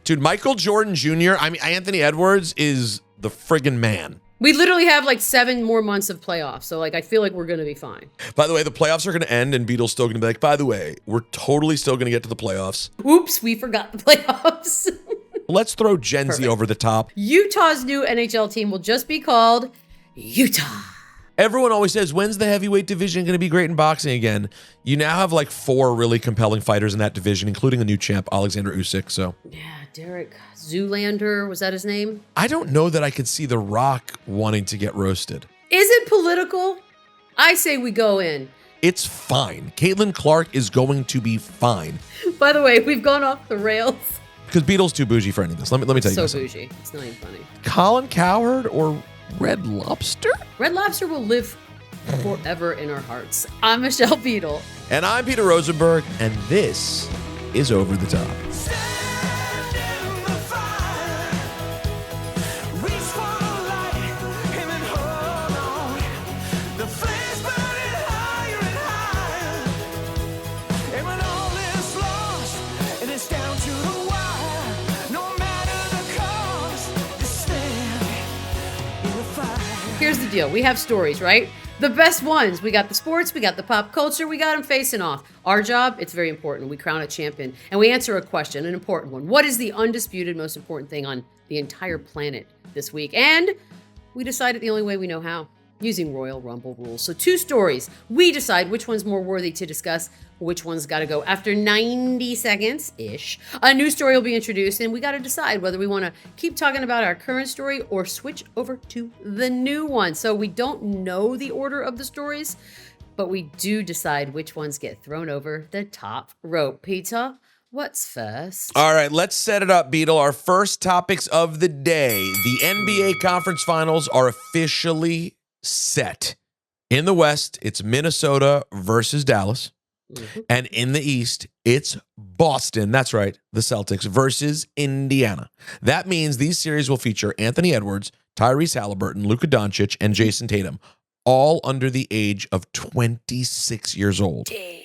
Dude, Michael Jordan Jr., I mean, Anthony Edwards is the friggin' man. We literally have like 7 more months of playoffs. So like, I feel like we're going to be fine. By the way, the playoffs are going to end and Beadle's still going to be like, by the way, we're totally still going to get to the playoffs. Oops, we forgot the playoffs. Let's throw Gen Z over the top. Utah's new NHL team will just be called Utah. Everyone always says, when's the heavyweight division going to be great in boxing again? You now have like 4 really compelling fighters in that division, including a new champ, Alexander Usyk. So yeah, Derek Zoolander, was that his name? I don't know that I could see The Rock wanting to get roasted. Is it political? I say we go in. It's fine. Caitlin Clark is going to be fine. By the way, we've gone off the rails. Because Beadle's too bougie for any of this. Let me tell you So something. bougie. It's not even funny. Colin Cowherd or Red Lobster? Red Lobster will live forever in our hearts. I'm Michelle Beadle. And I'm Peter Rosenberg, and this is Over the Top. Here's the deal. We have stories, right? The best ones. We got the sports, we got the pop culture, we got them facing off. Our job, it's very important. We crown a champion and we answer a question, an important one. What is the undisputed most important thing on the entire planet this week? And we decide it the only way we know how, using Royal Rumble rules. So 2 stories. We decide which one's more worthy to discuss, which one's got to go. After 90 seconds-ish, a new story will be introduced, and we got to decide whether we want to keep talking about our current story or switch over to the new one. So we don't know the order of the stories, but we do decide which ones get thrown over the top rope. Peter, what's first? All right, let's set it up, Beadle. Our first topics of the day. The NBA Conference Finals are officially set. In the West, it's Minnesota versus Dallas. Mm-hmm. And in the East, it's Boston. That's right, the Celtics versus Indiana. That means these series will feature Anthony Edwards, Tyrese Halliburton, Luka Doncic, and Jason Tatum, all under the age of 26 years old. Damn.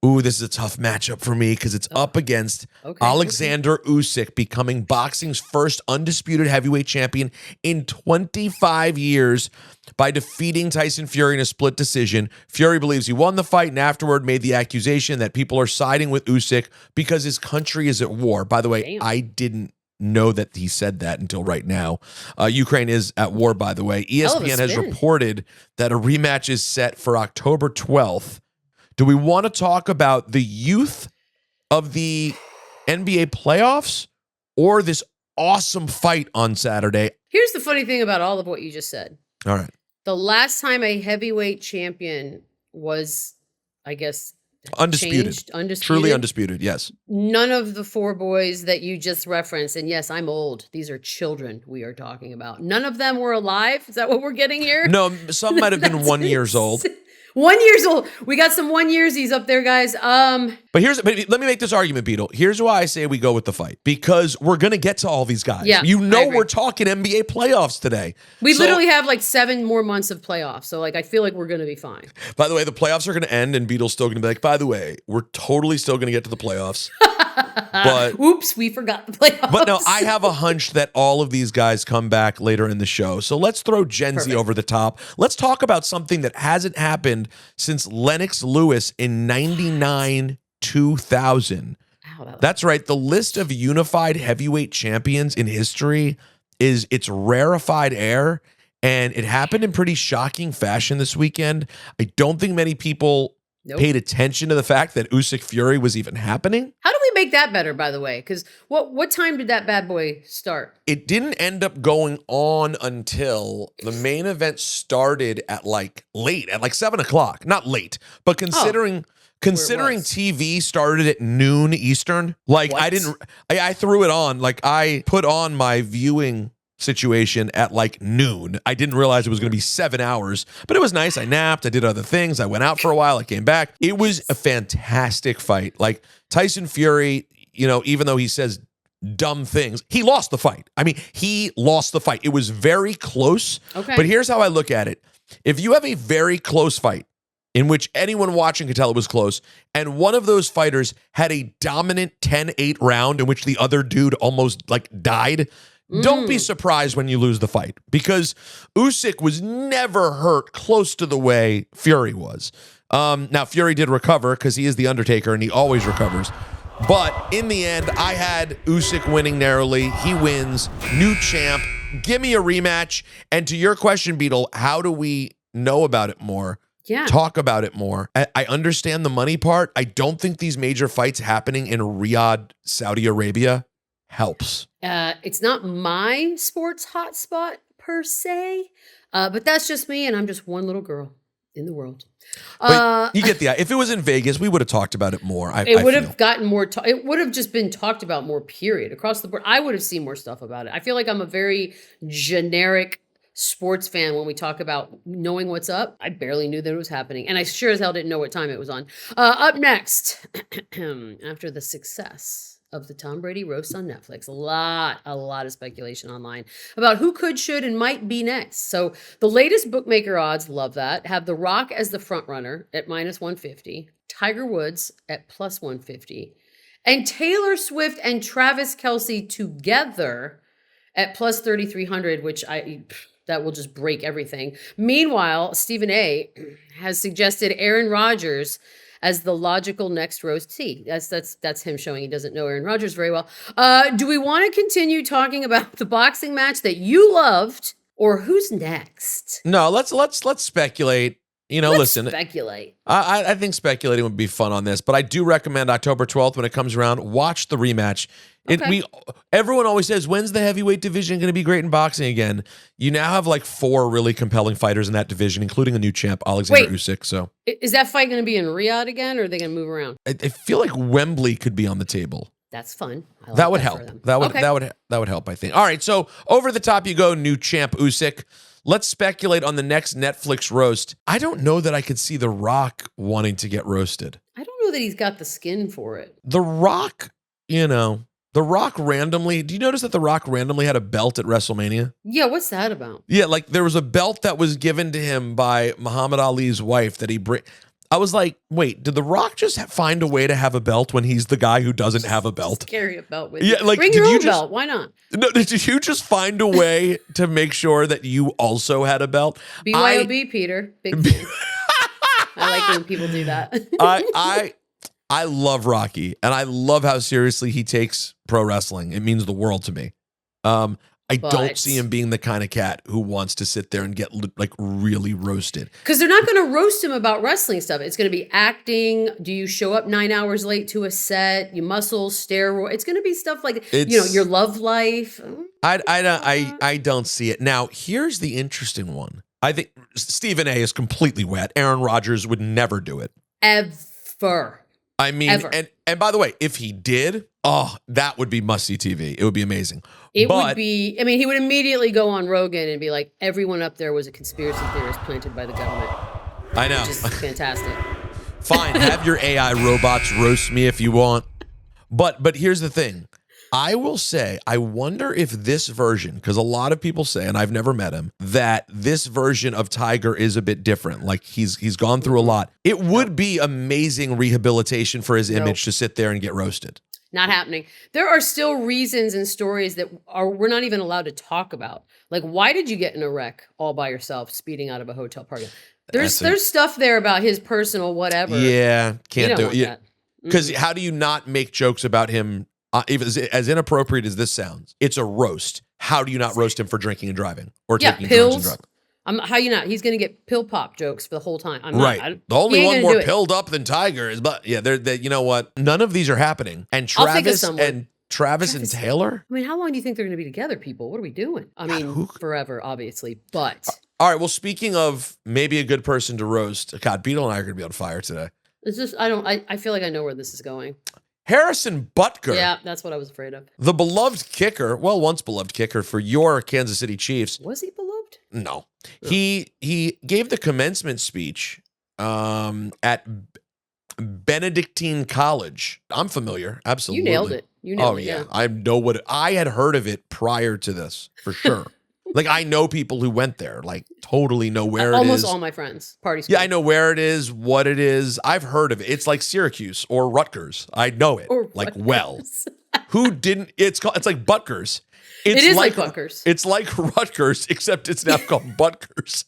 Ooh, this is a tough matchup for me because it's up against Alexander Usyk, becoming boxing's first undisputed heavyweight champion in 25 years by defeating Tyson Fury in a split decision. Fury believes he won the fight and afterward made the accusation that people are siding with Usyk because his country is at war. By the way, I didn't know that he said that until right now. Ukraine is at war, by the way. ESPN has reported that a rematch is set for October 12th. Do we want to talk about the youth of the NBA playoffs or this awesome fight on Saturday? Here's the funny thing about all of what you just said. All right. The last time a heavyweight champion was, I guess, undisputed. Truly undisputed, yes. None of the 4 boys that you just referenced, and yes, I'm old. These are children we are talking about. None of them were alive? Is that what we're getting here? No, some might have been 1 year old. 1 year old. We got some 1 yearsies up there, guys. But let me make this argument, Beadle. Here's why I say we go with the fight. Because we're going to get to all these guys. Yeah, we're talking NBA playoffs today. We literally have like 7 more months of playoffs. So like, I feel like we're going to be fine. By the way, the playoffs are going to end and Beadle's still going to be like, by the way, we're totally still going to get to the playoffs. But oops, we forgot the playoffs. But no, I have a hunch that all of these guys come back later in the show. So let's throw Gen Z over the top. Let's talk about something that hasn't happened since Lennox Lewis in 99 2000. That's right. The list of unified heavyweight champions in history it's rarefied air, and it happened in pretty shocking fashion this weekend. I don't think many people paid attention to the fact that Usyk Fury was even happening. How do we make that better, by the way? Because what time did that bad boy start? It didn't end up going on until the main event started at like late, at like 7 o'clock. Not late, but considering TV started at noon Eastern, like I threw it on, like I put on my viewing situation at like noon. I didn't realize it was going to be 7 hours, but it was nice. I napped. I did other things. I went out for a while. I came back. It was a fantastic fight. Like Tyson Fury, even though he says dumb things, he lost the fight. I mean, he lost the fight. It was very close. Okay. But here's how I look at it. If you have a very close fight in which anyone watching could tell it was close. And one of those fighters had a dominant 10-8 round in which the other dude almost like died. Don't be surprised when you lose the fight, because Usyk was never hurt close to the way Fury was. Now, Fury did recover because he is the Undertaker and he always recovers. But in the end, I had Usyk winning narrowly. He wins. New champ. Give me a rematch. And to your question, Beadle, how do we know about it more? Yeah. Talk about it more. I understand the money part. I don't think these major fights happening in Riyadh, Saudi Arabia helps. It's not my sports hotspot per se, but that's just me, and I'm just one little girl in the world. But you get the idea. If it was in Vegas, we would have talked about it more. It would have gotten more. It would have just been talked about more. Period, across the board. I would have seen more stuff about it. I feel like I'm a very generic sports fan when we talk about knowing what's up. I barely knew that it was happening, and I sure as hell didn't know what time it was on. Up next, after the success of the Tom Brady roast on Netflix, a lot of speculation online about who could, should, and might be next. So the latest bookmaker odds, love that, have The Rock as the front runner at -150, Tiger Woods at +150, and Taylor Swift and Travis Kelce together at +3,300, which that will just break everything. Meanwhile, Stephen A has suggested Aaron Rodgers as the logical next roastee. That's him showing he doesn't know Aaron Rodgers very well. Do we want to continue talking about the boxing match that you loved, or who's next? No, let's speculate. Listen. Speculate. I think speculating would be fun on this, but I do recommend October 12th when it comes around, watch the rematch. Okay. Everyone always says, when's the heavyweight division going to be great in boxing again? You now have like 4 really compelling fighters in that division, including a new champ, Alexander Usyk. So is that fight going to be in Riyadh again, or are they going to move around? I feel like Wembley could be on the table. That's fun. I like that would help. For them. That would help, I think. All right, so over the top you go, new champ Usyk. Let's speculate on the next Netflix roast. I don't know that I could see The Rock wanting to get roasted. I don't know that he's got the skin for it. The Rock, The Rock randomly, do you notice that The Rock randomly had a belt at WrestleMania? Yeah, what's that about? Yeah, like there was a belt that was given to him by Muhammad Ali's wife that I was like, wait, did The Rock just find a way to have a belt when he's the guy who doesn't have a belt? Just carry a belt with you. Yeah, like, bring your own belt. Why not? No, did you just find a way to make sure that you also had a belt? BYOB, Peter. Big fan. I like when people do that. I love Rocky, and I love how seriously he takes pro wrestling. It means the world to me. I don't see him being the kind of cat who wants to sit there and get like really roasted. Because they're not going to roast him about wrestling stuff. It's going to be acting. Do you show up 9 hours late to a set? You muscle, steroid. It's going to be stuff like, your love life. I don't see it. Now, here's the interesting one. I think Stephen A is completely wet. Aaron Rodgers would never do it. Ever. I mean, Ever. and by the way, if he did, that would be must-see TV. It would be amazing. He would immediately go on Rogan and be like, everyone up there was a conspiracy theorist planted by the government. I know. Which is fantastic. Fine, have your AI robots roast me if you want. But here's the thing. I will say, I wonder if this version, because a lot of people say, and I've never met him, that this version of Tiger is a bit different. Like he's gone through a lot. It would be amazing rehabilitation for his image to sit there and get roasted. Not happening. There are still reasons and stories that we're not even allowed to talk about. Like, why did you get in a wreck all by yourself, speeding out of a hotel party? There's stuff there about his personal whatever. Yeah, can't do it. Yeah, because Mm-hmm. how do you not make jokes about him? Even as inappropriate as this sounds, it's a roast. How do you not roast him for drinking and driving or taking drugs and drugs? How you not? He's going to get pill pop jokes for the whole time. The only one more pilled up than Tiger is, but yeah, you know what? None of these are happening. And Travis and Taylor. I mean, how long do you think they're going to be together, people? What are we doing? I mean, forever, obviously, but. All right. Well, speaking of maybe a good person to roast, God, Beadle and I are going to be on fire today. It's just, I feel like I know where this is going. Harrison Butker. Yeah, that's what I was afraid of. The beloved kicker, once beloved kicker for your Kansas City Chiefs. Was he beloved? No. He gave the commencement speech at Benedictine College. I'm familiar. Absolutely. You nailed it. Yeah. I know I had heard of it prior to this, for sure. Like, I know people who went there, like, totally know where it is. Almost all my friends. Party school. Yeah, I know where it is, what it is. I've heard of it. It's like Syracuse or Rutgers. I know it. Or like, Rutgers. well. Who didn't? It's like Butker's. It is like Butker's. It's like Rutgers, except it's now called Butker's.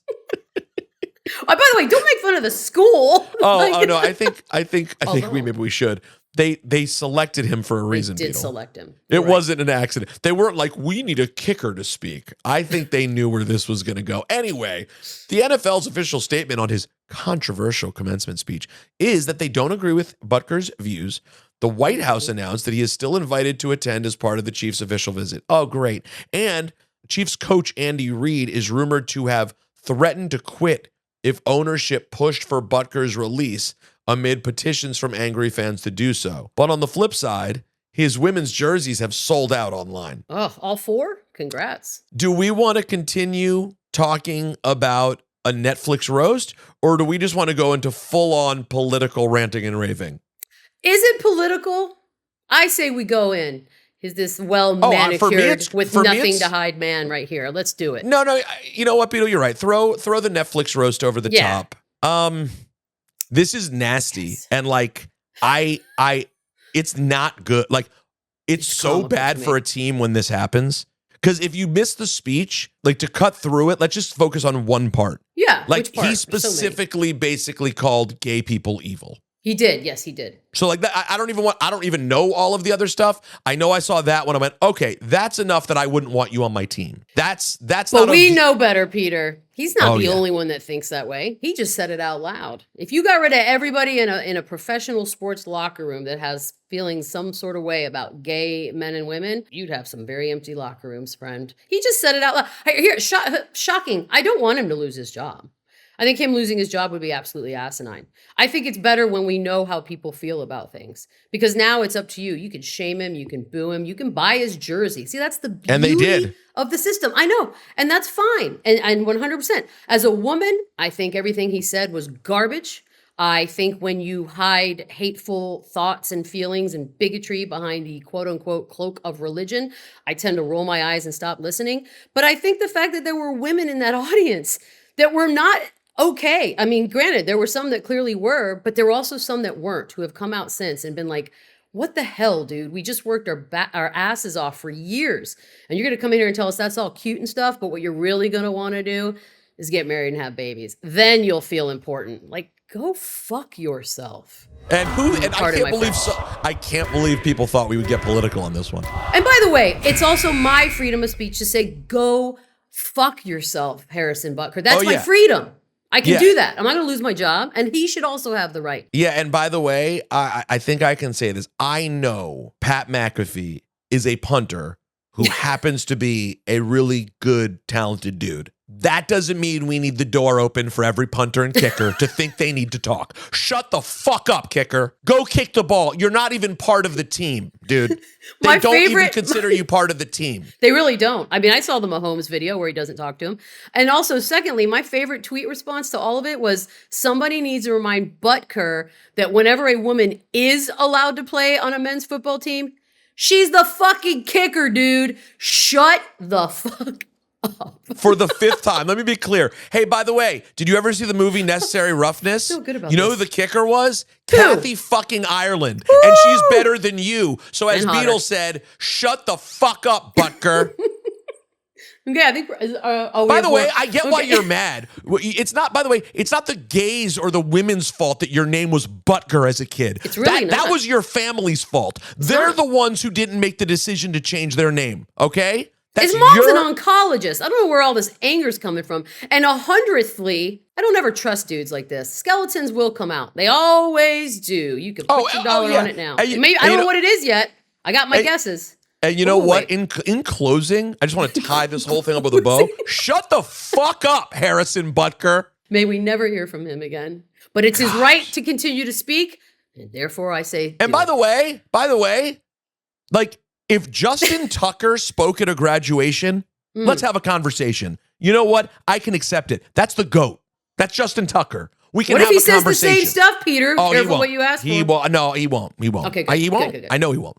Oh, by the way, don't make fun of the school. Oh no, I think maybe we should. They selected him for a reason. They did Beadle. select him. It wasn't an accident. They weren't like, we need a kicker to speak. I think they knew where this was going to go. Anyway, the NFL's official statement on his controversial commencement speech is that they don't agree with Butker's views. The White House announced that he is still invited to attend as part of the Chiefs' official visit. Oh, great. And Chiefs coach Andy Reid is rumored to have threatened to quit if ownership pushed for Butker's release amid petitions from angry fans to do so. But on the flip side, his women's jerseys have sold out online. Oh, all 4? Congrats. Do we want to continue talking about a Netflix roast, or do we just want to go into full-on political ranting and raving? Is it political? I say we go in. Is this well-manicured with nothing to hide man right here? Let's do it. No, you know what, Beadle, you're right. Throw the Netflix roast over the top. This is nasty. Yes. And like, it's not good. Like, it's so bad for a team when this happens. Because if you miss the speech, like, to cut through it, let's just focus on one part. Yeah. Like, he specifically basically called gay people evil. He did. Yes, he did. So like that, I don't even know all of the other stuff. I know I saw that when I went, okay, that's enough that I wouldn't want you on my team. That's But not. We know better, Peter. He's not the only one that thinks that way. He just said it out loud. If you got rid of everybody in a professional sports locker room that has feeling some sort of way about gay men and women, you'd have some very empty locker rooms, friend. He just said it out loud. Here, shocking. I don't want him to lose his job. I think him losing his job would be absolutely asinine. I think it's better when we know how people feel about things, because now it's up to you. You can shame him, you can boo him, you can buy his jersey. See, that's the beauty and they did. Of the system. I know, and that's fine. And 100%. As a woman, I think everything he said was garbage. I think when you hide hateful thoughts and feelings and bigotry behind the quote unquote cloak of religion, I tend to roll my eyes and stop listening. But I think the fact that there were women in that audience that were not okay. I mean, granted, there were some that clearly were, but there were also some that weren't, who have come out since and been like, what the hell, dude? We just worked our asses off for years. And you're going to come in here and tell us that's all cute and stuff, but what you're really going to want to do is get married and have babies. Then you'll feel important. Like, go fuck yourself. And I can't believe people thought we would get political on this one. And by the way, it's also my freedom of speech to say, go fuck yourself, Harrison Butker. That's my freedom. I can do that. I'm not going to lose my job. And he should also have the right. Yeah. And by the way, I think I can say this. I know Pat McAfee is a punter who happens to be a really good, talented dude. That doesn't mean we need the door open for every punter and kicker to think they need to talk. Shut the fuck up, kicker. Go kick the ball. You're not even part of the team, dude. They don't even consider you part of the team. They really don't. I mean, I saw the Mahomes video where he doesn't talk to him. And also, secondly, my favorite tweet response to all of it was, somebody needs to remind Butker that whenever a woman is allowed to play on a men's football team, she's the fucking kicker, dude. Shut the fuck up. For the 5th time. Let me be clear. Hey, by the way, did you ever see the movie Necessary Roughness? I feel good about you know this. who the kicker was? Who? Kathy fucking Ireland. Woo! And she's better than you. So as And Beadle said, shut the fuck up, Butker. Okay, I think. By the way, I get why you're mad. It's not. By the way, it's not the gays or the women's fault that your name was Butker as a kid. It's really not. That was your family's fault. They're the ones who didn't make the decision to change their name. Okay. His mom's an oncologist. I don't know where all this anger's coming from. And 100thly, I don't ever trust dudes like this. Skeletons will come out. They always do. You can put your dollar on it now. Maybe I don't know what it is yet. I got my guesses. And you know what? In closing, I just want to tie this whole thing up with a bow. Shut the fuck up, Harrison Butker. May we never hear from him again. But it's his right to continue to speak, and therefore I say. And by the way, like, if Justin Tucker spoke at a graduation, let's have a conversation. You know what? I can accept it. That's the GOAT. That's Justin Tucker. We can have a conversation. What if he says the same stuff, Peter? Oh, Careful what you ask for. He won't. No, he won't. He won't. Okay, good. He won't. Good. I know he won't.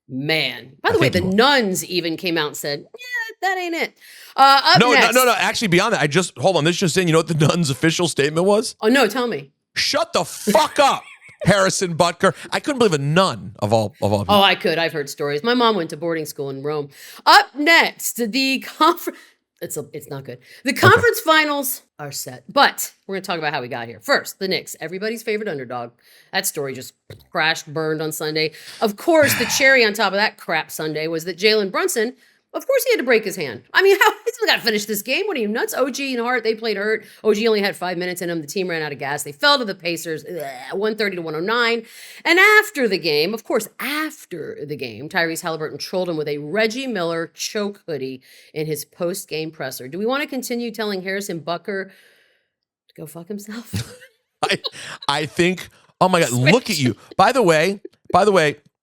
Man. By the way, the nuns even came out and said, yeah, that ain't it. Up next. No. Actually, beyond that, hold on. This just in. You know what the Nuns' official statement was? Oh, no, tell me. Shut the fuck up, Harrison Butker. I couldn't believe a nun of all people. Oh, I could. I've heard stories. My mom went to boarding school in Rome. Up next, the conference. It's not good. The conference finals are set, but we're going to talk about how we got here. First, the Knicks, everybody's favorite underdog. That story just crashed, burned on Sunday. Of course, the cherry on top of that crap Sunday was that Jalen Brunson, of course, he had to break his hand. I mean, he's got to finish this game. What are you, nuts? OG and Hart, they played hurt. OG only had 5 minutes in him. The team ran out of gas. They fell to the Pacers, 130 to 109. And after the game, Tyrese Halliburton trolled him with a Reggie Miller choke hoodie in his post-game presser. Do we want to continue telling Harrison Butker to go fuck himself? I think, oh my God, look at you. By the way,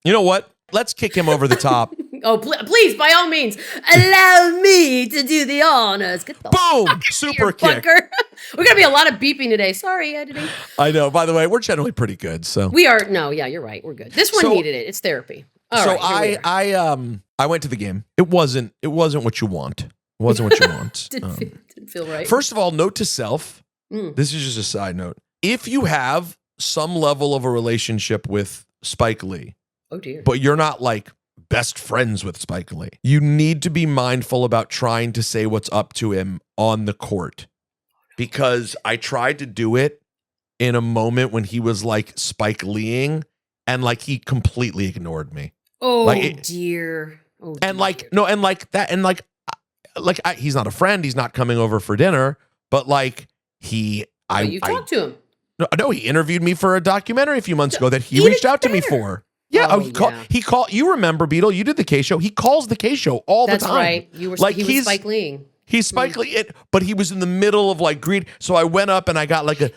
you know what? Let's kick him over the top. Oh, please, by all means, allow me to do the honors. Get the boom! Super kick. We're going to be a lot of beeping today. Sorry, editing. I know. By the way, we're generally pretty good. So we are. No, yeah, you're right. We're good. This one needed it. It's therapy. I went to the game. It wasn't what you want. It wasn't what you want. Didn't feel right. First of all, note to self. This is just a side note. If you have some level of a relationship with Spike Lee, oh dear, but you're not like best friends with Spike Lee, you need to be mindful about trying to say what's up to him on the court. Because I tried to do it in a moment when he was like Spike Leeing, and like he completely ignored me. Oh dear. Oh, and like no, and like that, and like he's not a friend. He's not coming over for dinner. But like you talked to him. No, he interviewed me for a documentary a few months ago that he reached out to me for. Yeah, he called. You remember, Beadle? You did the K show. He calls the K show all the time. That's right. He was Spike Lee. He's Spike Lee, but he was in the middle of like greed. So I went up and I got like a.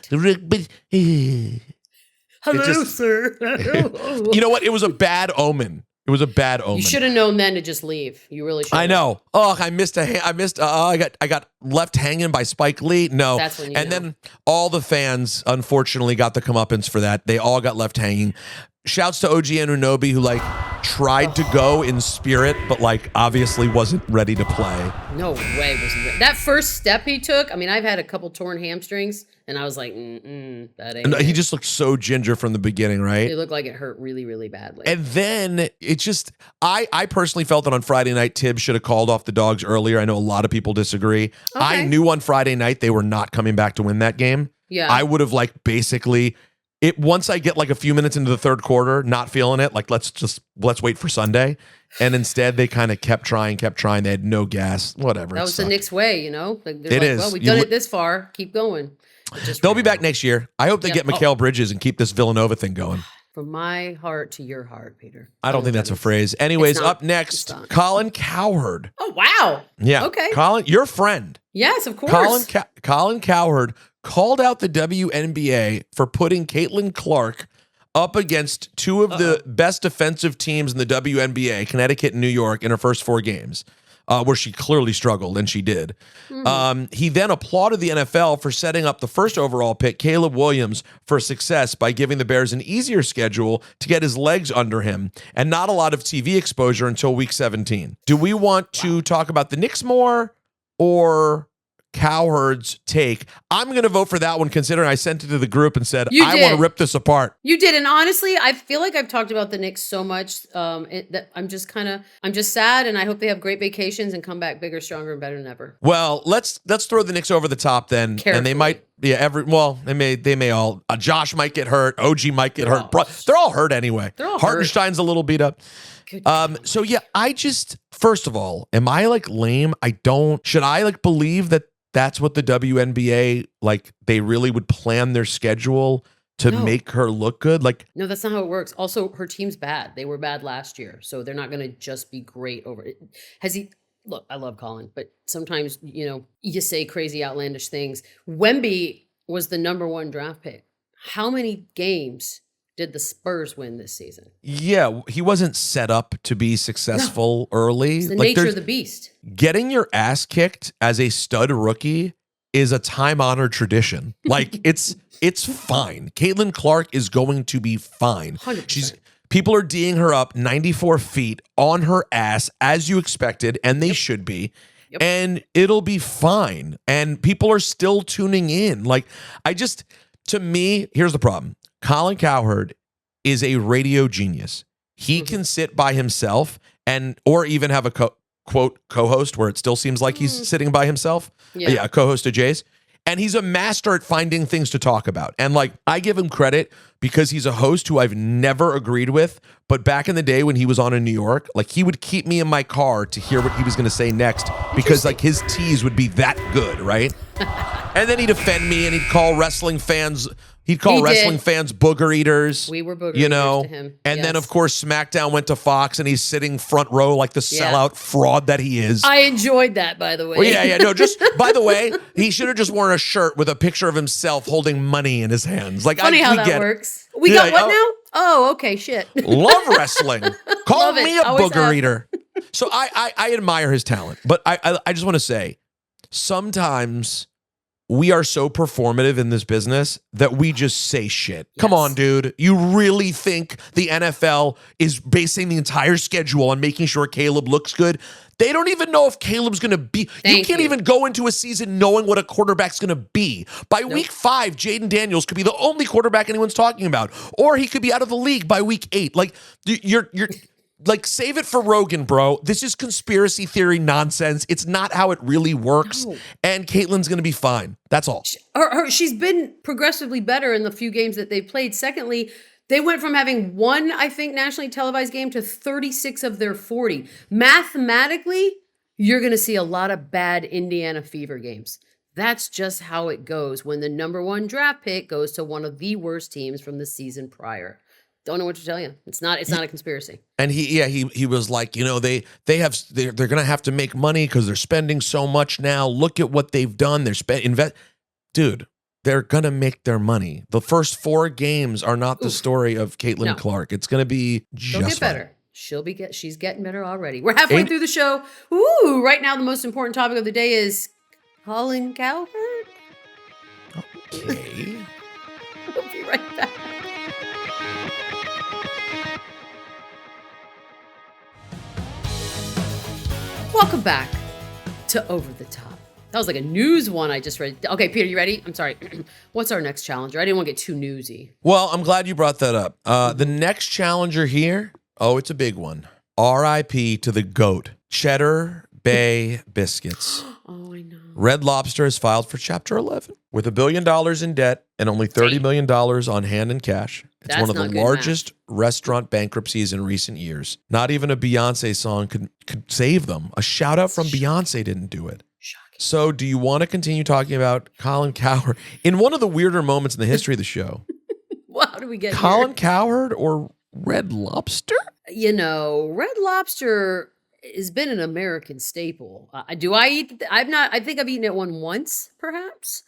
Hello, sir. You know what? It was a bad omen. It was a bad omen. You should have known then to just leave. You really should. I know. Oh, I got left hanging by Spike Lee. No. That's when you and know. Then all the fans unfortunately got the comeuppance for that. They all got left hanging. Shouts to OG Anunoby, who like tried to go in spirit, but like obviously wasn't ready to play. No way was he ready. That first step he took. I mean, I've had a couple torn hamstrings, and I was like, that ain't. And he just looked so ginger from the beginning, right? It looked like it hurt really, really badly. And then it just, I personally felt that on Friday night, Tibbs should have called off the Dogs earlier. I know a lot of people disagree. Okay. I knew on Friday night they were not coming back to win that game. Yeah. I would have like basically. Once I get like a few minutes into the third quarter, not feeling it, like let's wait for Sunday. And instead they kind of kept trying. They had no gas, whatever. That was the Knicks way, you know? Like, it is. Well, we've done it this far. Keep going. They'll be back next year. I hope they get Mikal Bridges and keep this Villanova thing going. From my heart to your heart, Peter. I don't think that's a phrase. Anyways, up next, Colin Cowherd. Oh, wow. Yeah. Okay. Colin, your friend. Yes, of course. Colin Cowherd called out the WNBA for putting Caitlin Clark up against two of the best defensive teams in the WNBA, Connecticut and New York, in her first 4 games, where she clearly struggled, and she did. He then applauded the NFL for setting up the first overall pick, Caleb Williams, for success by giving the Bears an easier schedule to get his legs under him and not a lot of TV exposure until week 17. Do we want to talk about the Knicks more or Cowherd's take? I'm going to vote for that one, considering I sent it to the group and said, I want to rip this apart. You did. And honestly, I feel like I've talked about the Knicks so much that I'm just sad, and I hope they have great vacations and come back bigger, stronger, and better than ever. Well, let's throw the Knicks over the top then. Carefully. And they might, they may all, Josh might get hurt. OG might get hurt. They're all hurt anyway. Hartenstein's a little beat up. So yeah, first of all, am I like lame? Should I like believe that that's what the WNBA, like they really would plan their schedule to make her look good? Like, no, that's not how it works. Also, her team's bad. They were bad last year, so they're not going to just be great over it. Look, I love Colin, but sometimes, you say crazy, outlandish things. Wemby was the number 1 draft pick. How many games did the Spurs win this season? Yeah, he wasn't set up to be successful early. It's the nature of the beast. Getting your ass kicked as a stud rookie is a time-honored tradition. Like, it's fine. Caitlin Clark is going to be fine. 100%. People are D'ing her up 94 feet on her ass, as you expected, and they should be. and it'll be fine. And people are still tuning in. Like, to me, here's the problem. Colin Cowherd is a radio genius. He can sit by himself or even have a quote co-host where it still seems like he's sitting by himself. Yeah, a co-host of Jay's. And he's a master at finding things to talk about. And like, I give him credit because he's a host who I've never agreed with. But back in the day when he was on in New York, like, he would keep me in my car to hear what he was going to say next because like his tease would be that good, right? And then he'd offend me and he'd call wrestling fans booger eaters. We were booger eaters to him. And then, of course, SmackDown went to Fox and he's sitting front row like the sellout fraud that he is. I enjoyed that, by the way. Well, no, just, by the way, he should have just worn a shirt with a picture of himself holding money in his hands. Like, funny how that works. We got what now? Oh, okay, shit. Love wrestling. Call me a booger eater. So I admire his talent. But I just want to say, sometimes we are so performative in this business that we just say shit. Yes. Come on, dude. You really think the NFL is basing the entire schedule on making sure Caleb looks good? They don't even know if Caleb's going to be. You can't even go into a season knowing what a quarterback's going to be. By week 5, Jaden Daniels could be the only quarterback anyone's talking about. Or he could be out of the league by week 8. Like, you're like, save it for Rogan, bro. This is conspiracy theory nonsense. It's not how it really works. No. And Caitlin's going to be fine. That's all. She's been progressively better in the few games that they've played. Secondly, they went from having one, I think, nationally televised game to 36 of their 40. Mathematically, you're going to see a lot of bad Indiana Fever games. That's just how it goes when the number 1 draft pick goes to one of the worst teams from the season prior. Don't know what to tell you. It's not a conspiracy. And he was like, they're going to have to make money because they're spending so much now. Look at what they've done. Dude, they're going to make their money. The first 4 games are not the story of Caitlin Clark. It's going to be just She'll get better. She's getting better already. We're halfway through the show. Ooh, right now the most important topic of the day is Colin Cowherd. Okay. We'll be right back. Welcome back to Over the Top. That was like a news one I just read. Okay, Peter, you ready? I'm sorry. What's our next challenger? I didn't want to get too newsy. Well, I'm glad you brought that up. The next challenger here, it's a big one. R.I.P. to the GOAT, Cheddar Bay Biscuits. Oh, I know. Red Lobster has filed for Chapter 11 with $1 billion in debt and only $30 million on hand in cash. It's one of the largest restaurant bankruptcies in recent years. Not even a Beyonce song could save them. A shout out from Beyonce didn't do it. Shocking. So do you want to continue talking about Colin Cowherd in one of the weirder moments in the history of the show? Well, how do we get Colin here? Cowherd or Red Lobster? Red Lobster has been an American staple. Do I eat? I think I've eaten it once, perhaps.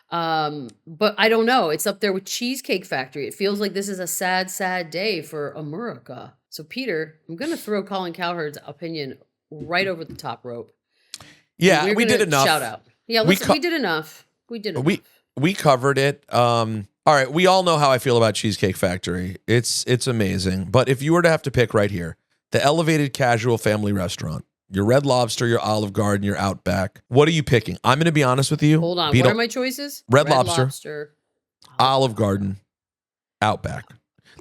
But I don't know. It's up there with Cheesecake Factory. It feels like this is a sad, sad day for America. So, Peter, I'm going to throw Colin Cowherd's opinion right over the top rope. Yeah, we did enough. Shout out. Yeah, we did enough. We did enough. We covered it. All right, we all know how I feel about Cheesecake Factory. It's amazing. But if you were to have to pick right here, the elevated casual family restaurant, your Red Lobster, your Olive Garden, your Outback, what are you picking? I'm going to be honest with you. Hold on. What are my choices? Red Lobster, Olive Garden, Outback.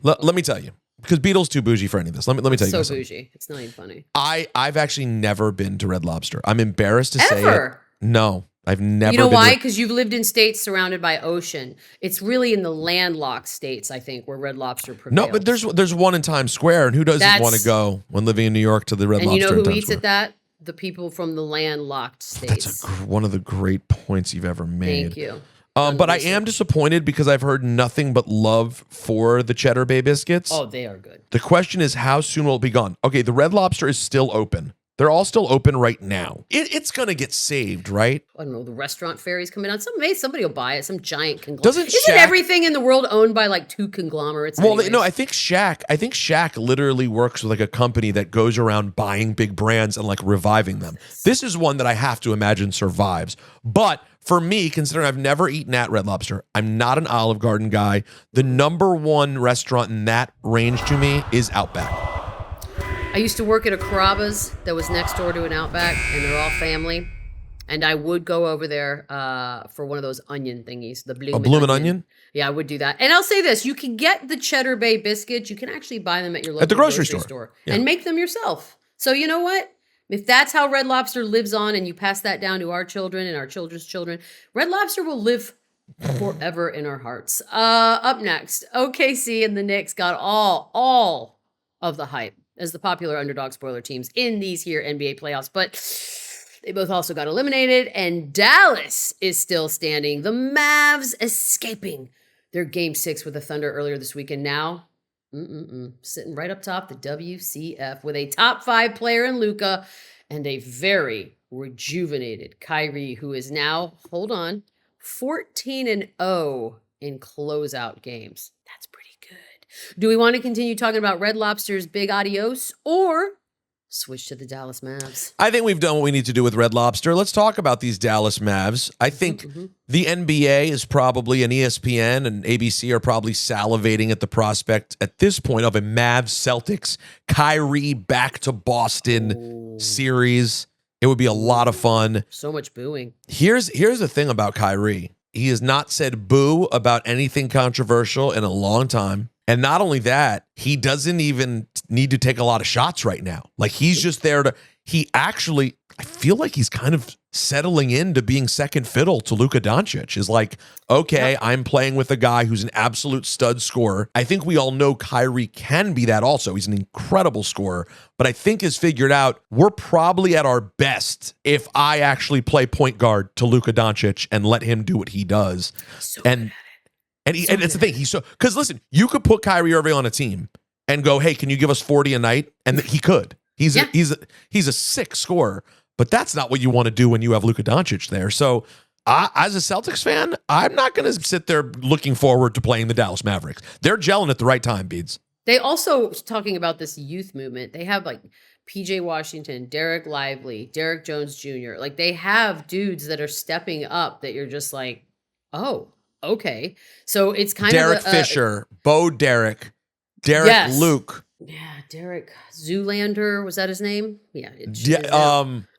Let me tell you, because Beadle's too bougie for any of this. Let me tell you. So bougie. It's not even funny. I've actually never been to Red Lobster. I'm embarrassed to say it. No, I've never. You know why? Because you've lived in states surrounded by ocean. It's really in the landlocked states, I think, where Red Lobster prevails. No, but there's one in Times Square, and who doesn't want to go when living in New York to the Red Lobster? And you know who eats at that? The people from the landlocked states. That's one of the great points you've ever made. Thank you. But I am disappointed because I've heard nothing but love for the Cheddar Bay Biscuits. Oh, they are good. The question is, how soon will it be gone? Okay, the Red Lobster is still open. They're all still open right now. It's going to get saved, right? I don't know. The restaurant fairy's coming out. Somebody will buy it. Some giant conglomerate. Isn't everything in the world owned by like 2 conglomerates? Well, no, I think Shaq literally works with like a company that goes around buying big brands and like reviving them. This is one that I have to imagine survives. But for me, considering I've never eaten at Red Lobster, I'm not an Olive Garden guy. The number 1 restaurant in that range to me is Outback. I used to work at a Carrabba's that was next door to an Outback, and they're all family. And I would go over there for one of those onion thingies, the bloomin' onion. Yeah, I would do that. And I'll say this, you can get the Cheddar Bay biscuits. You can actually buy them at your local grocery store. Yeah. And make them yourself. So you know what? If that's how Red Lobster lives on and you pass that down to our children and our children's children, Red Lobster will live forever in our hearts. Up next, OKC and the Knicks got all of the hype as the popular underdog spoiler teams in these here NBA playoffs, but they both also got eliminated, and Dallas is still standing. The Mavs escaping their Game 6 with the Thunder earlier this week, and now sitting right up top, the WCF, with a top 5 player in Luka and a very rejuvenated Kyrie, who is now, hold on, 14-0 in closeout games. That's pretty good. Do we want to continue talking about Red Lobster's big adios or switch to the Dallas Mavs? I think we've done what we need to do with Red Lobster. Let's talk about these Dallas Mavs. I think the NBA is probably, and ESPN and ABC are probably salivating at the prospect at this point of a Mavs Celtics Kyrie back to Boston series. It would be a lot of fun. So much booing. Here's the thing about Kyrie. He has not said boo about anything controversial in a long time. And not only that, he doesn't even need to take a lot of shots right now. Like, he's just there to, I feel like he's kind of settling into being second fiddle to Luka Doncic. Is like, okay, I'm playing with a guy who's an absolute stud scorer. I think we all know Kyrie can be that also. He's an incredible scorer, but I think has figured out we're probably at our best if I actually play point guard to Luka Doncic and let him do what he does. And it's the thing. Because listen, you could put Kyrie Irving on a team and go, hey, can you give us 40 a night? And he could. He's a sick scorer, but that's not what you want to do when you have Luka Doncic there. So as a Celtics fan, I'm not going to sit there looking forward to playing the Dallas Mavericks. They're gelling at the right time, Beads. They also, talking about this youth movement, they have like PJ Washington, Derek Lively, Derek Jones Jr. Like, they have dudes that are stepping up that you're just like, oh, okay. So it's kind Derek of Fisher, Bo Derek Luke. Yeah, Derek Zoolander, was that his name? Yeah.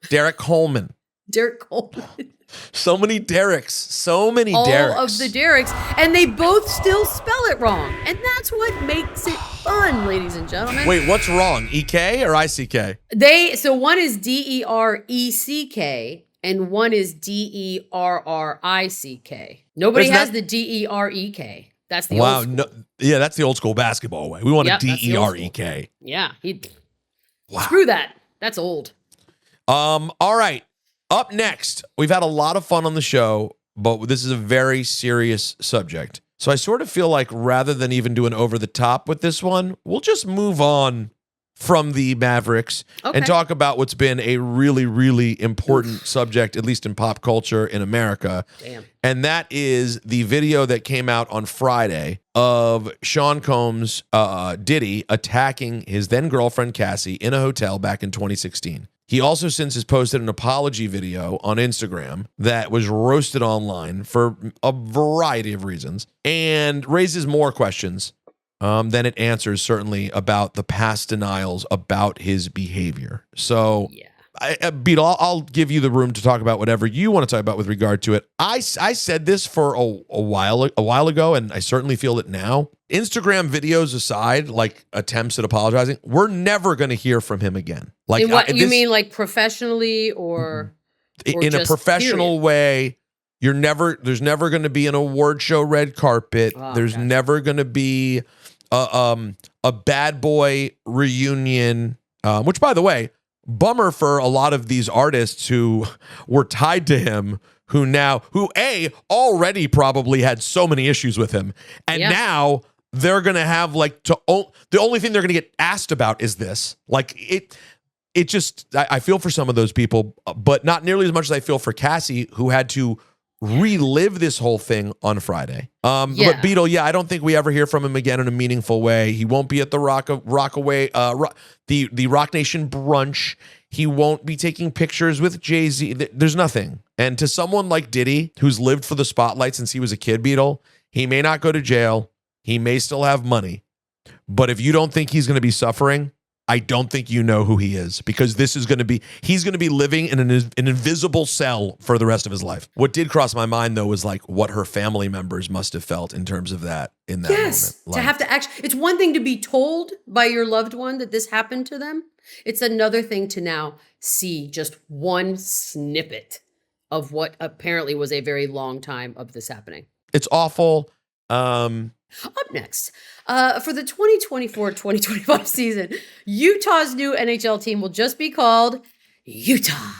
Derek Coleman. Derek Coleman. So many Dereks. All of the Dereks. And they both still spell it wrong. And that's what makes it fun, ladies and gentlemen. Wait, what's wrong? EK or ICK? So one is DERECK and one is DERRICK. Nobody has the DEREK. That's the old school. Yeah, that's the old school basketball way. We want a DEREK. Yeah. Screw that. That's old. All right. Up next, we've had a lot of fun on the show, but this is a very serious subject. So I sort of feel like rather than even doing over the top with this one, we'll just move on from the Mavericks and talk about what's been a really, really important subject, at least in pop culture in America. Damn. And that is the video that came out on Friday of Sean Combs, Diddy, attacking his then girlfriend Cassie in a hotel back in 2016. He also since has posted an apology video on Instagram that was roasted online for a variety of reasons and raises more questions than it answers, certainly, about the past denials about his behavior. So, Beadle, I'll give you the room to talk about whatever you want to talk about with regard to it. I said this for a while ago, and I certainly feel it now. Instagram videos aside, like attempts at apologizing, we're never going to hear from him again. Like, in what you mean, like professionally or in a professional way? There's never going to be an award show red carpet. There's never going to be a bad boy reunion, which, by the way, bummer for a lot of these artists who were tied to him, who already probably had so many issues with him, and now they're gonna have the only thing they're gonna get asked about is this. Like it just I feel for some of those people, but not nearly as much as I feel for Cassie, who had to relive this whole thing on Friday. But Beadle, I don't think we ever hear from him again in a meaningful way. He won't be at the the Rock Nation brunch. He won't be taking pictures with Jay-Z. There's nothing. And to someone like Diddy, who's lived for the spotlight since he was a kid, Beadle, he may not go to jail. He may still have money. But if you don't think he's going to be suffering, I don't think you know who he is, because he's going to be living in an invisible cell for the rest of his life. What did cross my mind, though, was like what her family members must have felt in terms of that in that moment. To have to actually, it's one thing to be told by your loved one that this happened to them. It's another thing to now see just one snippet of what apparently was a very long time of this happening. It's awful. Up next, for the 2024-2025 season, Utah's new NHL team will just be called Utah.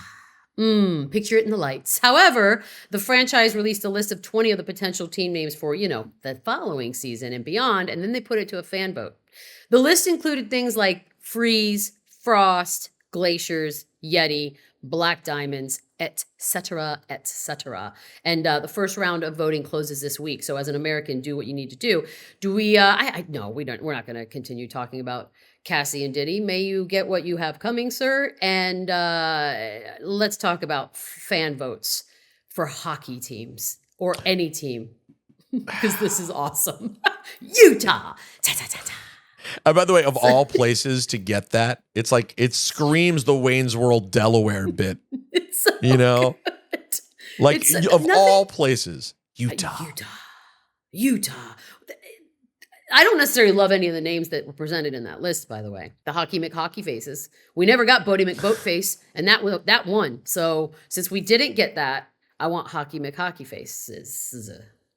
Picture it in the lights. However, the franchise released a list of 20 of the potential team names for, the following season and beyond, and then they put it to a fan vote. The list included things like Freeze, Frost, Glaciers, Yeti, Black Diamonds, etc., etc. And the first round of voting closes this week. So as an American, do what you need to do. Do we, no, we don't. We're not going to continue talking about Cassie and Diddy. May you get what you have coming, sir. And let's talk about fan votes for hockey teams or any team, because this is awesome. Utah. Ta-ta-ta-ta. By the way, of all places to get that, it's like it screams the Wayne's World Delaware bit. It's so good. Like all places, Utah. I don't necessarily love any of the names that were presented in that list, by the way. The Hockey McHockey Faces. We never got Bodie McBoatface, and that won. So since we didn't get that, I want Hockey McHockey Faces.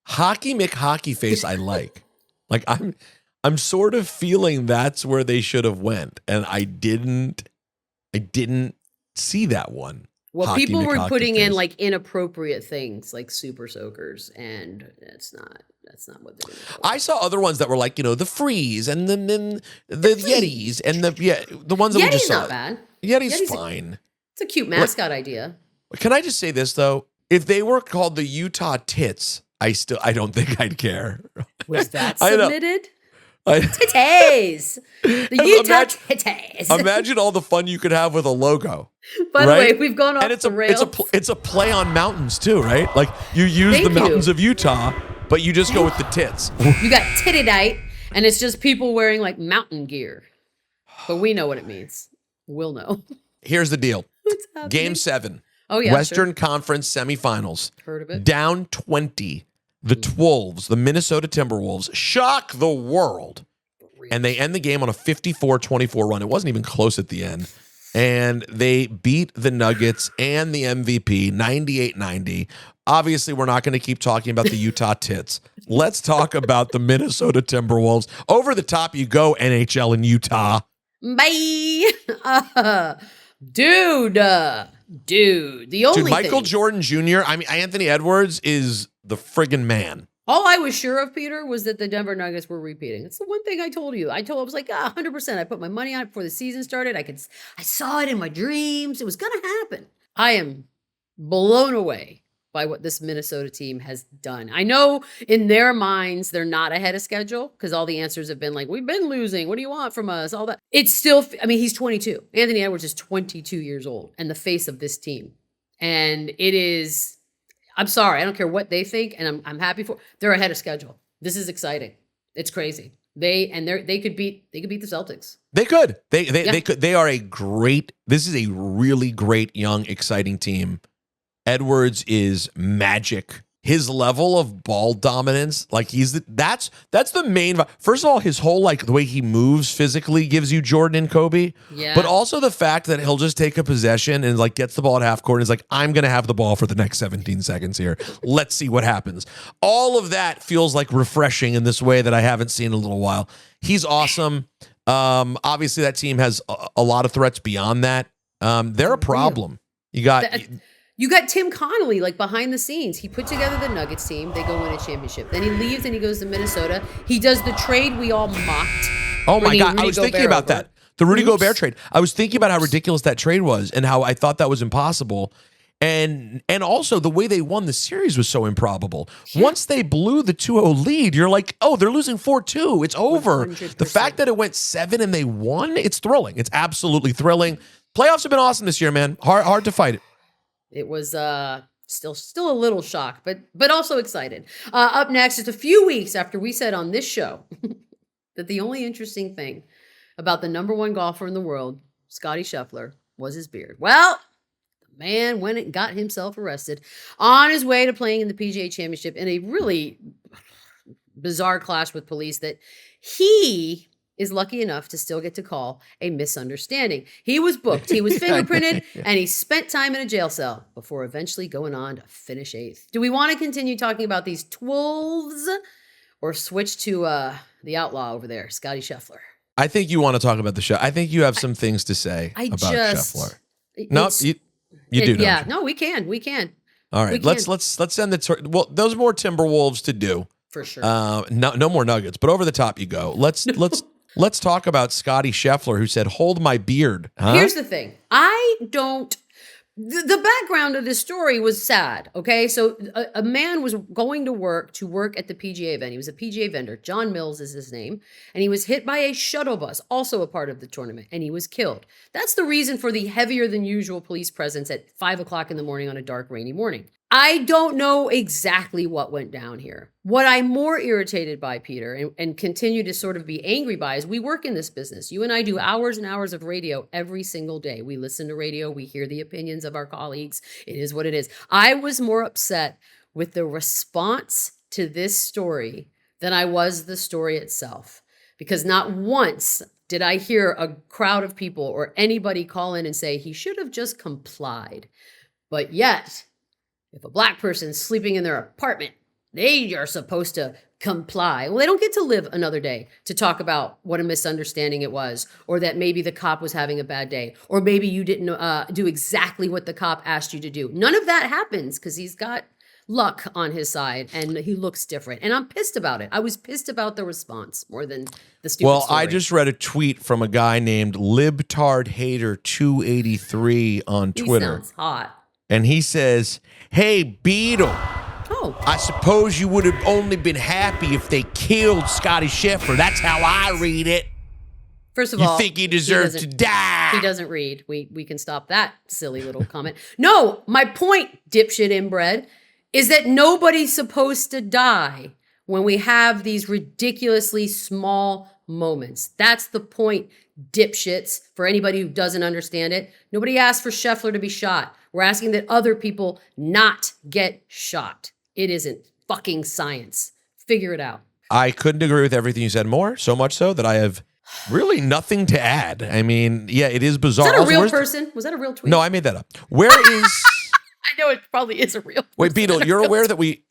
Hockey McHockey Face, I like. Like I'm sort of feeling that's where they should have went, and I didn't see that one. Well, people were putting in like inappropriate things like super soakers, and that's not what they're doing. I saw other ones that were like, the Freeze and the Yetis and the ones that we just saw. Not bad. Yeti's fine. It's a cute mascot idea. Can I just say this though? If they were called the Utah Tits, I don't think I'd care. Was that submitted? Titties. The Utah titties. Imagine all the fun you could have with a logo. By the way, we've gone off and the rails. It's a play on mountains too, right? Like you use the mountains of Utah, but you just go with the tits. You got Tittidite, and it's just people wearing like mountain gear. But we know what it means. We'll know. Here's the deal. Game 7. Oh yeah. Western Conference semifinals. Heard of it. Down 20. The Twolves, the Minnesota Timberwolves, shock the world. And they end the game on a 54-24 run. It wasn't even close at the end. And they beat the Nuggets and the MVP 98-90. Obviously, we're not going to keep talking about the Utah Tits. Let's talk about the Minnesota Timberwolves. Over the top you go, NHL in Utah. Bye. Dude. The only Michael thing. Jordan Jr., Anthony Edwards is the friggin' man. All I was sure of, Peter, was that the Denver Nuggets were repeating. It's the one thing I told you. I was like, 100%. I put my money on it before the season started. I saw it in my dreams. It was going to happen. I am blown away by what this Minnesota team has done. I know in their minds, they're not ahead of schedule because all the answers have been like, we've been losing. What do you want from us? All that. It's still, he's 22. Anthony Edwards is 22 years old and the face of this team. And it is... I'm sorry. I don't care what they think, and I'm happy for. They're ahead of schedule. This is exciting. It's crazy. They could beat the Celtics. They could. They could. They are a great. This is a really great young, exciting team. Edwards is magic. His level of ball dominance, like that's the main. First of all, his whole the way he moves physically gives you Jordan and Kobe. Yeah. But also the fact that he'll just take a possession and gets the ball at half court and is like, I'm gonna have the ball for the next 17 seconds here. Let's see what happens. All of that feels refreshing in this way that I haven't seen in a little while. He's awesome. Obviously that team has a lot of threats beyond that. They're a problem. You got Tim Connolly behind the scenes. He put together the Nuggets team. They go win a championship. Then he leaves and he goes to Minnesota. He does the trade we all mocked. Oh my God. I was thinking about that. The Rudy Gobert trade. I was thinking about how ridiculous that trade was and how I thought that was impossible. And also the way they won the series was so improbable. Yeah. Once they blew the 2-0 lead, you're like, oh, they're losing 4-2. It's over. 100%. The fact that it went 7 and they won, it's thrilling. It's absolutely thrilling. Playoffs have been awesome this year, man. Hard to fight it. It was still a little shocked, but also excited. Up next, just a few weeks after we said on this show that the only interesting thing about the number one golfer in the world, Scottie Scheffler, was his beard. Well, the man went and got himself arrested on his way to playing in the PGA Championship in a really bizarre clash with police that he is lucky enough to still get to call a misunderstanding. He was booked, he was fingerprinted, and he spent time in a jail cell before eventually going on to finish 8th. Do we want to continue talking about these twolves or switch to the outlaw over there, Scottie Scheffler? I think you want to talk about the show. I think you have some things to say about Scheffler. No, you do. Yeah, no, we can. All right, let's send the well. Those more Timberwolves to do for sure. No more Nuggets, but over the top you go. Let's talk about Scottie Scheffler, who said, "Hold my beard." Huh? Here's the thing: The background of this story was sad, okay? So a man was going to work at the PGA event. He was a PGA vendor. John Mills is his name. And he was hit by a shuttle bus, also a part of the tournament, and he was killed. That's the reason for the heavier than usual police presence at 5 o'clock in the morning on a dark, rainy morning. I don't know exactly what went down here. What I'm more irritated by, Peter, and continue to sort of be angry by, is we work in this business. You and I do hours and hours of radio every single day. We listen to radio. We hear the opinions of our colleagues. It is what it is. I was more upset with the response to this story than I was the story itself. Because not once did I hear a crowd of people or anybody call in and say he should have just complied. But yet, if a black person's sleeping in their apartment, they are supposed to comply. Well, they don't get to live another day to talk about what a misunderstanding it was, or that maybe the cop was having a bad day, or maybe you didn't do exactly what the cop asked you to do. None of that happens because he's got luck on his side and he looks different. And I'm pissed about it. I was pissed about the response more than the stupid story. I just read a tweet from a guy named LibtardHater283 on Twitter. He sounds hot. And he says, "Hey, Beadle, I suppose you would have only been happy if they killed Scottie Scheffler. That's how I read it. First of all, you think he deserves to die?" He doesn't read. We can stop that silly little comment. No, my point, dipshit inbred, is that nobody's supposed to die when we have these ridiculously small moments. That's the point, dipshits, for anybody who doesn't understand it. Nobody asked for Scheffler to be shot. We're asking that other people not get shot. It isn't fucking science. Figure it out. I couldn't agree with everything you said more, so much so that I have really nothing to add. I mean, yeah, it is bizarre. Was that a real person? Was that a real tweet? No, I made that up. Where is... I know it probably is a real person. Wait, Beadle, you're aware that we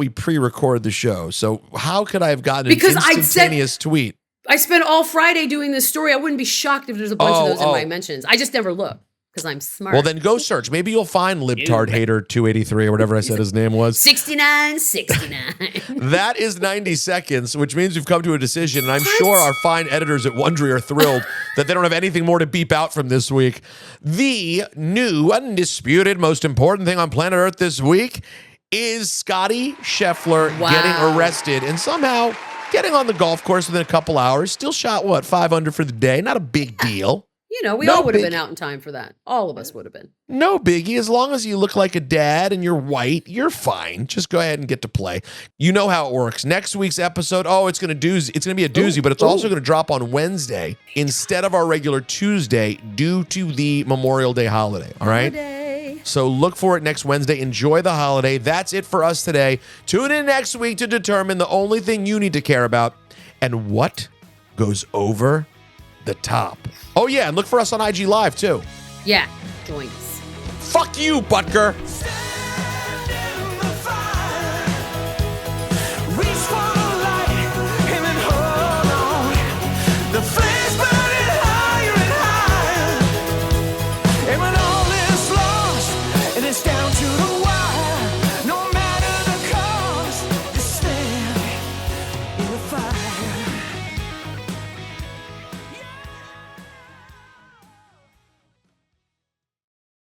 pre-record the show, so how could I have gotten an instantaneous tweet? I spent all Friday doing this story. I wouldn't be shocked if there's a bunch of those in my mentions. I just never look because I'm smart. Well, then go search. Maybe you'll find LibtardHater283 or whatever I said his name was. 69. That is 90 seconds, which means we've come to a decision, and I'm sure our fine editors at Wondery are thrilled that they don't have anything more to beep out from this week. The new, undisputed, most important thing on planet Earth this week is Scottie Scheffler getting arrested and somehow getting on the golf course within a couple hours. Still shot, 5 under for the day. Not a big deal. You know, we all would have been out in time for that. All of us would have been. No biggie. As long as you look like a dad and you're white, you're fine. Just go ahead and get to play. You know how it works. Next week's episode, it's going to be a doozy, but it's also going to drop on Wednesday instead of our regular Tuesday due to the Memorial Day holiday. All right? So look for it next Wednesday. Enjoy the holiday. That's it for us today. Tune in next week to determine the only thing you need to care about and what goes over the top. Oh, yeah, and look for us on IG Live, too. Yeah, join us. Fuck you, Butker. Fire.